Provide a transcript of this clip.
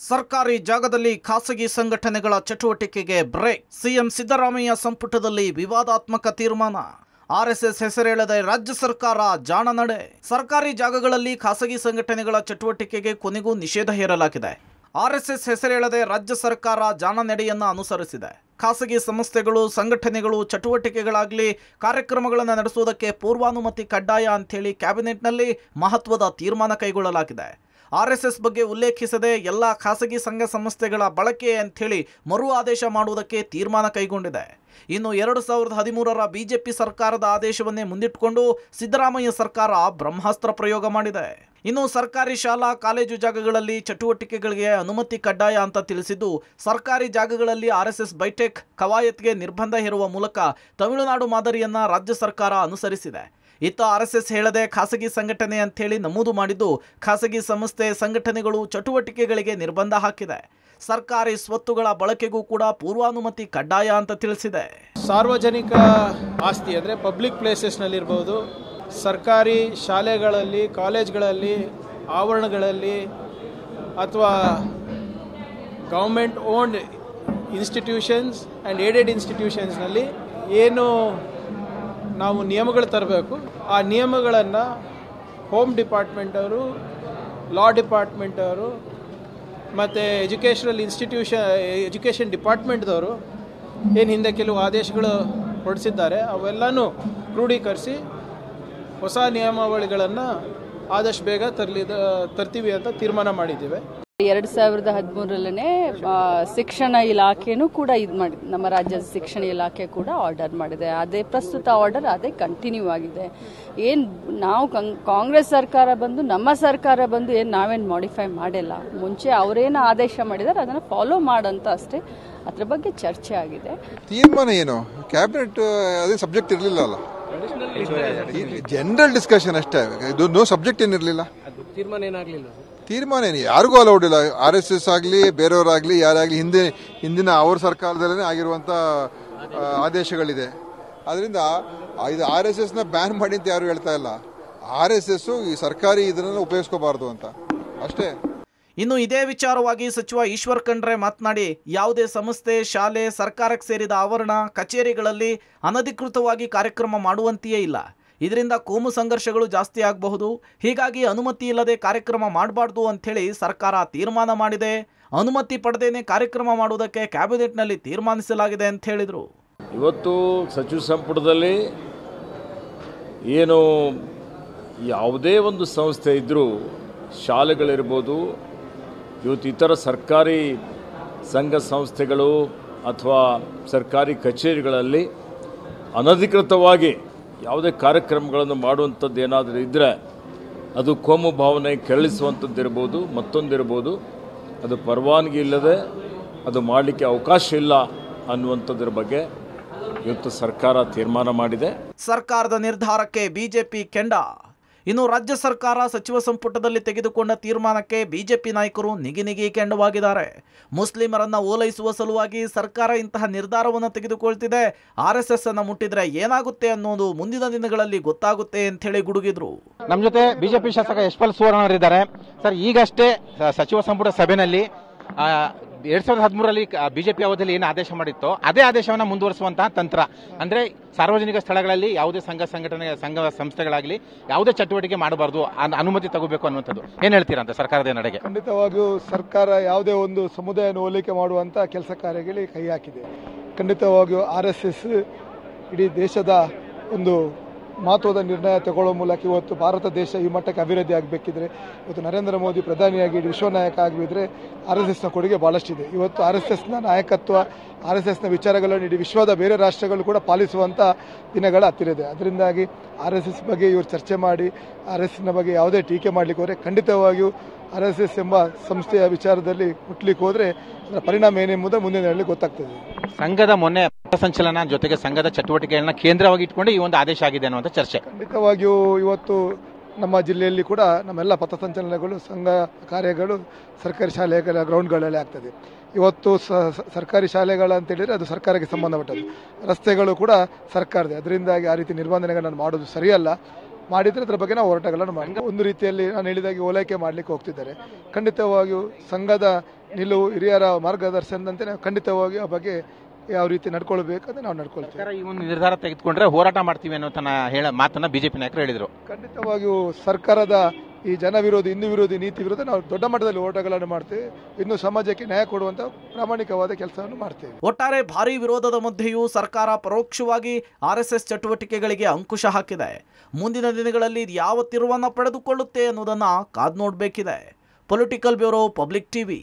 ಸರ್ಕಾರಿ ಜಾಗದಲ್ಲಿ ಖಾಸಗಿ ಸಂಘಟನೆಗಳ ಚಟುವಟಿಕೆಗೆ ಬ್ರೇಕ್. ಸಿಎಂ ಸಿದ್ದರಾಮಯ್ಯ ಸಂಪುಟದಲ್ಲಿ ವಿವಾದಾತ್ಮಕ ತೀರ್ಮಾನ. ಆರ್ಎಸ್ಎಸ್ ಹೆಸರೇಳದೆ ರಾಜ್ಯ ಸರ್ಕಾರ ಜಾಣ ನಡೆ. ಸರ್ಕಾರಿ ಜಾಗಗಳಲ್ಲಿ ಖಾಸಗಿ ಸಂಘಟನೆಗಳ ಚಟುವಟಿಕೆಗೆ ಕೊನೆಗೂ ನಿಷೇಧ ಹೇರಲಾಗಿದೆ. ಆರ್ಎಸ್ಎಸ್ ಹೆಸರೇಳದೆ ರಾಜ್ಯ ಸರ್ಕಾರ ಜಾಣ ನಡೆಯನ್ನು ಅನುಸರಿಸಿದೆ. ಖಾಸಗಿ ಸಂಸ್ಥೆಗಳು, ಸಂಘಟನೆಗಳು ಚಟುವಟಿಕೆಗಳಾಗಲಿ ಕಾರ್ಯಕ್ರಮಗಳನ್ನು ನಡೆಸುವುದಕ್ಕೆ ಪೂರ್ವಾನುಮತಿ ಕಡ್ಡಾಯ ಅಂಥೇಳಿ ಕ್ಯಾಬಿನೆಟ್ನಲ್ಲಿ ಮಹತ್ವದ ತೀರ್ಮಾನ ಕೈಗೊಳ್ಳಲಾಗಿದೆ. ಆರ್ಎಸ್ಎಸ್ ಬಗ್ಗೆ ಉಲ್ಲೇಖಿಸದೆ ಎಲ್ಲ ಖಾಸಗಿ ಸಂಘ ಸಂಸ್ಥೆಗಳ ಬಳಕೆ ಅಂಥೇಳಿ ಮರು ಆದೇಶ ಮಾಡುವುದಕ್ಕೆ ತೀರ್ಮಾನ ಕೈಗೊಂಡಿದೆ. ಇನ್ನು 2013ರ ಬಿಜೆಪಿ ಸರ್ಕಾರದ ಆದೇಶವನ್ನೇ ಮುಂದಿಟ್ಟುಕೊಂಡು ಸಿದ್ದರಾಮಯ್ಯ ಸರ್ಕಾರ ಬ್ರಹ್ಮಾಸ್ತ್ರ ಪ್ರಯೋಗ ಮಾಡಿದೆ. ಇನ್ನು ಸರ್ಕಾರಿ ಶಾಲಾ ಕಾಲೇಜು ಜಾಗಗಳಲ್ಲಿ ಚಟುವಟಿಕೆಗಳಿಗೆ ಅನುಮತಿ ಕಡ್ಡಾಯ ಅಂತ ತಿಳಿಸಿದ್ದು, ಸರ್ಕಾರಿ ಜಾಗಗಳಲ್ಲಿ ಆರ್ಎಸ್ಎಸ್ ಬೈಟೆಕ್ ಕವಾಯತ್ಗೆ ನಿರ್ಬಂಧ ಹೇರುವ ಮೂಲಕ ತಮಿಳುನಾಡು ಮಾದರಿಯನ್ನ ರಾಜ್ಯ ಸರ್ಕಾರ ಅನುಸರಿಸಿದೆ. ಇತ್ತ ಆರ್ಎಸ್ಎಸ್ ಹೇಳದೆ ಖಾಸಗಿ ಸಂಘಟನೆ ಅಂಥೇಳಿ ನಮೂದು ಮಾಡಿದ್ದು, ಖಾಸಗಿ ಸಂಸ್ಥೆ ಸಂಘಟನೆಗಳು ಚಟುವಟಿಕೆಗಳಿಗೆ ನಿರ್ಬಂಧ ಹಾಕಿದೆ. ಸರ್ಕಾರಿ ಸ್ವತ್ತುಗಳ ಬಳಕೆಗೂ ಕೂಡ ಪೂರ್ವಾನುಮತಿ ಕಡ್ಡಾಯ ಅಂತ ತಿಳಿಸಿದೆ. ಸಾರ್ವಜನಿಕ ಆಸ್ತಿ ಅಂದರೆ ಪಬ್ಲಿಕ್ ಪ್ಲೇಸಸ್ನಲ್ಲಿರ್ಬೋದು, ಸರ್ಕಾರಿ ಶಾಲೆಗಳಲ್ಲಿ, ಕಾಲೇಜ್ಗಳಲ್ಲಿ, ಆವರಣಗಳಲ್ಲಿ ಅಥವಾ government owned institutions and aided ಇನ್ಸ್ಟಿಟ್ಯೂಷನ್ಸ್ನಲ್ಲಿ ಏನು ನಾವು ನಿಯಮಗಳು ತರಬೇಕು, ಆ ನಿಯಮಗಳನ್ನು ಹೋಮ್ ಡಿಪಾರ್ಟ್ಮೆಂಟ್ ಅವರು, ಲಾ ಡಿಪಾರ್ಟ್ಮೆಂಟ್ ಅವರು ಮತ್ತು ಎಜುಕೇಷನ್ ಡಿಪಾರ್ಟ್ಮೆಂಟ್ದವರು ಏನು ಹಿಂದೆ ಕೆಲವು ಆದೇಶಗಳು ಹೊರಡಿಸಿದ್ದಾರೆ ಅವೆಲ್ಲನೂ ಕ್ರೋಢೀಕರಿಸಿ ಹೊಸ ನಿಯಮಾವಳಿಗಳನ್ನು ಆದಷ್ಟು ಬೇಗ ತರ್ತೀವಿ ಅಂತ ತೀರ್ಮಾನ ಮಾಡಿದ್ದೀವಿ. 2013ರಲ್ಲೇ ಶಿಕ್ಷಣ ಇಲಾಖೆನೂ ಕೂಡ ಇದು ಮಾಡಿ, ನಮ್ಮ ರಾಜ್ಯದ ಶಿಕ್ಷಣ ಇಲಾಖೆ ಕೂಡ ಆರ್ಡರ್ ಮಾಡಿದೆ. ಅದೇ ಪ್ರಸ್ತುತ ಆರ್ಡರ್ ಅದೇ ಕಂಟಿನ್ಯೂ ಆಗಿದೆ. ಏನು ನಾವು ಕಾಂಗ್ರೆಸ್ ಸರ್ಕಾರ ಬಂದು, ನಮ್ಮ ಸರ್ಕಾರ ಬಂದು ಏನು ನಾವೇನು ಮಾಡಿಫೈ ಮಾಡಿಲ್ಲ. ಮುಂಚೆ ಅವರೇನು ಆದೇಶ ಮಾಡಿದ್ದಾರೆ ಅದನ್ನು ಫಾಲೋ ಮಾಡಂತ ಅಷ್ಟೇ. ಅದ್ರ ಬಗ್ಗೆ ಚರ್ಚೆ ಆಗಿದೆ. ತೀರ್ಮಾನ ಏನು ಕ್ಯಾಬಿನೆಟ್ ಅದೇ ಸಬ್ಜೆಕ್ಟ್ ಇರಲಿಲ್ಲ ಅಲ್ಲ, ಜನರಲ್ ಡಿಸ್ಕಷನ್ ಅಷ್ಟೇ. ಇದು ನೋ ಸಬ್ಜೆಕ್ಟ್ ಏನಿರಲಿಲ್ಲ. ತೀರ್ಮಾನ ಏನು ಯಾರಿಗೂ ಅಲೌಡ್ ಇಲ್ಲ. ಆರ್ಎಸ್ಎಸ್ ಆಗಲಿ ಬೇರೆಯವರಾಗಲಿ ಯಾರಾಗಲಿ ಹಿಂದಿನ ಅವ್ರ ಸರ್ಕಾರದಲ್ಲೇ ಆಗಿರುವಂತ ಆದೇಶಗಳಿದೆ. ಅದರಿಂದ ಇದು ಆರ್ಎಸ್ಎಸ್ನ ಬ್ಯಾನ್ ಮಾಡಿ ಅಂತ ಯಾರು ಹೇಳ್ತಾ ಇಲ್ಲ. ಆರ್ಎಸ್ಎಸ್ ಈ ಸರ್ಕಾರಿ ಇದನ್ನ ಉಪಯೋಗಿಸ್ಕೋಬಾರ್ದು ಅಂತ ಅಷ್ಟೇ. ಇನ್ನು ಇದೇ ವಿಚಾರವಾಗಿ ಸಚಿವ ಈಶ್ವರ್ ಖಂಡ್ರೆ ಮಾತನಾಡಿ, ಯಾವುದೇ ಸಂಸ್ಥೆ, ಶಾಲೆ, ಸರ್ಕಾರಕ್ಕೆ ಸೇರಿದ ಆವರಣ, ಕಚೇರಿಗಳಲ್ಲಿ ಅನಧಿಕೃತವಾಗಿ ಕಾರ್ಯಕ್ರಮ ಮಾಡುವಂತೆಯೇ ಇಲ್ಲ. ಇದರಿಂದ ಕೋಮು ಸಂಘರ್ಷಗಳು ಜಾಸ್ತಿ ಆಗಬಹುದು. ಹೀಗಾಗಿ ಅನುಮತಿ ಇಲ್ಲದೆ ಕಾರ್ಯಕ್ರಮ ಮಾಡಬಾರ್ದು ಅಂಥೇಳಿ ಸರ್ಕಾರ ತೀರ್ಮಾನ ಮಾಡಿದೆ. ಅನುಮತಿ ಪಡೆದೇನೆ ಕಾರ್ಯಕ್ರಮ ಮಾಡುವುದಕ್ಕೆ ಕ್ಯಾಬಿನೆಟ್ನಲ್ಲಿ ತೀರ್ಮಾನಿಸಲಾಗಿದೆ ಅಂತ ಹೇಳಿದರು. ಇವತ್ತು ಸಚಿವ ಸಂಪುಟದಲ್ಲಿ ಏನು ಯಾವುದೇ ಒಂದು ಸಂಸ್ಥೆ ಇದ್ದರೂ, ಶಾಲೆಗಳಿರ್ಬೋದು, ಇವತ್ತು ಇತರ ಸರ್ಕಾರಿ ಸಂಘ ಸಂಸ್ಥೆಗಳು ಅಥವಾ ಸರ್ಕಾರಿ ಕಚೇರಿಗಳಲ್ಲಿ ಅನಧಿಕೃತವಾಗಿ ಯಾವುದೇ ಕಾರ್ಯಕ್ರಮಗಳನ್ನು ಮಾಡುವಂಥದ್ದು ಏನಾದರೂ ಇದ್ದರೆ ಅದು ಕೋಮು ಭಾವನೆ ಕೆರಳಿಸುವಂಥದ್ದಿರ್ಬೋದು, ಮತ್ತೊಂದಿರ್ಬೋದು, ಅದು ಪರವಾನಗಿ ಇಲ್ಲದೆ ಅದು ಮಾಡಲಿಕ್ಕೆ ಅವಕಾಶ ಇಲ್ಲ ಅನ್ನುವಂಥದ್ರ ಬಗ್ಗೆ ಇವತ್ತು ಸರ್ಕಾರ ತೀರ್ಮಾನ ಮಾಡಿದೆ. ಸರ್ಕಾರದ ನಿರ್ಧಾರಕ್ಕೆ ಬಿಜೆಪಿ ಕೆಂಡ. ಇನ್ನು ರಾಜ್ಯ ಸರ್ಕಾರ ಸಚಿವ ಸಂಪುಟದಲ್ಲಿ ತೆಗೆದುಕೊಂಡ ತೀರ್ಮಾನಕ್ಕೆ ಬಿಜೆಪಿ ನಾಯಕರು ನಿಗಿ ಕೆಂಡವಾಗಿದ್ದಾರೆ. ಮುಸ್ಲಿಮರನ್ನ ಓಲೈಸುವ ಸಲುವಾಗಿ ಸರ್ಕಾರ ಇಂತಹ ನಿರ್ಧಾರವನ್ನು ತೆಗೆದುಕೊಳ್ತಿದೆ. ಆರ್ಎಸ್ಎಸ್ ಅನ್ನು ಮುಟ್ಟಿದ್ರೆ ಏನಾಗುತ್ತೆ ಅನ್ನೋದು ಮುಂದಿನ ದಿನಗಳಲ್ಲಿ ಗೊತ್ತಾಗುತ್ತೆ ಅಂತ ಹೇಳಿ ಗುಡುಗಿದ್ರು. ನಮ್ಮ ಜೊತೆ ಬಿಜೆಪಿ ಶಾಸಕ ಯಶ್ಪಾಲ್ ಸುವರ್ಣ ಅವರಿದ್ದಾರೆ. ಸರ್, ಈಗಷ್ಟೇ ಸಚಿವ ಸಂಪುಟ ಸಭೆಯಲ್ಲಿ 2013ರಲ್ಲಿ ಬಿಜೆಪಿ ಅವಧಿಯಲ್ಲಿ ಏನು ಆದೇಶ ಮಾಡಿತ್ತೋ ಅದೇ ಆದೇಶವನ್ನು ಮುಂದುವರಿಸುವಂತಹ ತಂತ್ರ, ಅಂದ್ರೆ ಸಾರ್ವಜನಿಕ ಸ್ಥಳಗಳಲ್ಲಿ ಯಾವುದೇ ಸಂಘ ಸಂಸ್ಥೆಗಳಾಗಲಿ ಯಾವುದೇ ಚಟುವಟಿಕೆ ಮಾಡಬಾರದು, ಅನುಮತಿ ತಗೋಬೇಕು ಅನ್ನುವಂಥದ್ದು. ಏನ್ ಹೇಳ್ತೀರಾ ಅಂತ ಸರ್ಕಾರದ ನಡೆಗೆ? ಖಂಡಿತವಾಗಿಯೂ ಸರ್ಕಾರ ಯಾವುದೇ ಒಂದು ಸಮುದಾಯವನ್ನು ಹೋಲಿಕೆ ಮಾಡುವಂತ ಕೆಲಸ ಕಾರ್ಯಗಳಿಗೆ ಕೈ ಹಾಕಿದೆ. ಖಂಡಿತವಾಗಿಯೂ ಆರ್ಎಸ್ಎಸ್ ಇಡೀ ದೇಶದ ಒಂದು ಮಹತ್ವದ ನಿರ್ಣಯ ತಗೊಳ್ಳೋ ಮೂಲಕ ಇವತ್ತು ಭಾರತ ದೇಶ ಈ ಮಟ್ಟಕ್ಕೆ ಅಭಿವೃದ್ಧಿ ಆಗಬೇಕಿದ್ರೆ, ಇವತ್ತು ನರೇಂದ್ರ ಮೋದಿ ಪ್ರಧಾನಿಯಾಗಿ ವಿಶ್ವ ನಾಯಕ ಆಗಬೇಕಿದ್ರೆ ಆರ್ಎಸ್ಎಸ್ನ ಕೊಡುಗೆ ಬಹಳಷ್ಟಿದೆ. ಇವತ್ತು ಆರ್ಎಸ್ಎಸ್ನ ನಾಯಕತ್ವ, ಆರ್ಎಸ್ಎಸ್ನ ವಿಚಾರಗಳನ್ನು ಇಡೀ ವಿಶ್ವದ ಬೇರೆ ರಾಷ್ಟ್ರಗಳು ಕೂಡ ಪಾಲಿಸುವಂಥ ದಿನಗಳ ಹತ್ತಿರದೆ. ಅದರಿಂದಾಗಿ ಆರ್ಎಸ್ಎಸ್ ಬಗ್ಗೆ ಇವರು ಚರ್ಚೆ ಮಾಡಿ ಆರ್ಎಸ್ಎಸ್ನ ಬಗ್ಗೆ ಯಾವುದೇ ಟೀಕೆ ಮಾಡಲಿಕ್ಕೆ ಹೋದರೆ ಖಂಡಿತವಾಗಿಯೂ ಆರ್ಎಸ್ಎಸ್ ಎಂಬ ಸಂಸ್ಥೆಯ ವಿಚಾರದಲ್ಲಿ ಮುಟ್ಲಿಕ್ಕೆ ಹೋದರೆ ಅದರ ಪರಿಣಾಮ ಏನೆಂಬುದು ಮುಂದಿನ ದಿನಗಳಲ್ಲಿ ಗೊತ್ತಾಗ್ತದೆ. ಸಂಘದ ಮೊನ್ನೆ ಸಂಚಲನ ಜೊತೆಗೆ ಸಂಘದ ಚಟುವಟಿಕೆಗಳನ್ನ ಕೇಂದ್ರವಾಗಿ ಇಟ್ಕೊಂಡು ಈ ಒಂದು ಆದೇಶ ಆಗಿದೆ ಅನ್ನುವಂಥ ಚರ್ಚೆ. ಖಂಡಿತವಾಗಿಯೂ ಇವತ್ತು ನಮ್ಮ ಜಿಲ್ಲೆಯಲ್ಲಿ ಕೂಡ ನಮ್ಮೆಲ್ಲ ಪಥಸಂಚಲನಗಳು, ಸಂಘ ಕಾರ್ಯಗಳು ಸರ್ಕಾರಿ ಶಾಲೆಗಳ ಗ್ರೌಂಡ್ಗಳಲ್ಲಿ ಆಗ್ತದೆ. ಇವತ್ತು ಸರ್ಕಾರಿ ಶಾಲೆಗಳು ಅಂತ ಹೇಳಿದ್ರೆ ಅದು ಸರ್ಕಾರಕ್ಕೆ ಸಂಬಂಧಪಟ್ಟದ್ದು, ರಸ್ತೆಗಳು ಕೂಡ ಸರ್ಕಾರದೇ. ಅದರಿಂದಾಗಿ ಆ ರೀತಿ ನಿರ್ಬಂಧನೆಗಳನ್ನು ಮಾಡೋದು ಸರಿಯಲ್ಲ. ಮಾಡಿದ್ರೆ ಅದರ ಬಗ್ಗೆ ನಾವು ಹೋರಾಟಗಳನ್ನು ಮಾಡಿ ಒಂದು ರೀತಿಯಲ್ಲಿ ನಾನು ಹೇಳಿದಾಗೆ ಓಲೈಕೆ ಮಾಡಲಿಕ್ಕೆ ಹೋಗ್ತಿದ್ದಾರೆ. ಖಂಡಿತವಾಗಿಯೂ ಸಂಘದ ನಿಲುವು, ಹಿರಿಯರ ಮಾರ್ಗದರ್ಶನದಂತೆ ನಾವು ಖಂಡಿತವಾಗಿ ಆ ಬಗ್ಗೆ ಯಾವ ರೀತಿ ನಡ್ಕೊಳ್ಬೇಕಂದ್ರೆ ನಾವು ನಡ್ಕೊಳ್ತೀವಿ. ಈ ಒಂದು ನಿರ್ಧಾರ ತೆಗೆದುಕೊಂಡ್ರೆ ಹೋರಾಟ ಮಾಡ್ತೀವಿ ಅನ್ನೋ ಮಾತನ್ನ ಬಿಜೆಪಿ ನಾಯಕರು ಹೇಳಿದರು. ಖಂಡಿತವಾಗಿಯೂ ಸರ್ಕಾರದ ಈ ಜನ ವಿರೋಧಿ, ಹಿಂದೂ ವಿರೋಧಿ ನೀತಿ ವಿರುದ್ಧ ನಾವು ದೊಡ್ಡ ಮಟ್ಟದಲ್ಲಿ ಹೋರಾಟಗಳನ್ನು ಮಾಡ್ತೇವೆ. ಇನ್ನು ಸಮಾಜಕ್ಕೆ ನ್ಯಾಯ ಕೊಡುವಂತ ಪ್ರಾಮಾಣಿಕವಾದ ಕೆಲಸವನ್ನು ಮಾಡ್ತೇವೆ. ಒಟ್ಟಾರೆ ಭಾರೀ ವಿರೋಧದ ಮಧ್ಯೆಯೂ ಸರ್ಕಾರ ಪರೋಕ್ಷವಾಗಿ RSS ಚಟುವಟಿಕೆಗಳಿಗೆ ಅಂಕುಶ ಹಾಕಿದೆ. ಮುಂದಿನ ದಿನಗಳಲ್ಲಿ ಯಾವ ತಿರುವನ್ನ ಪಡೆದುಕೊಳ್ಳುತ್ತೆ ಅನ್ನೋದನ್ನ ಕಾದು ನೋಡಬೇಕಿದೆ. Political bureau, public TV.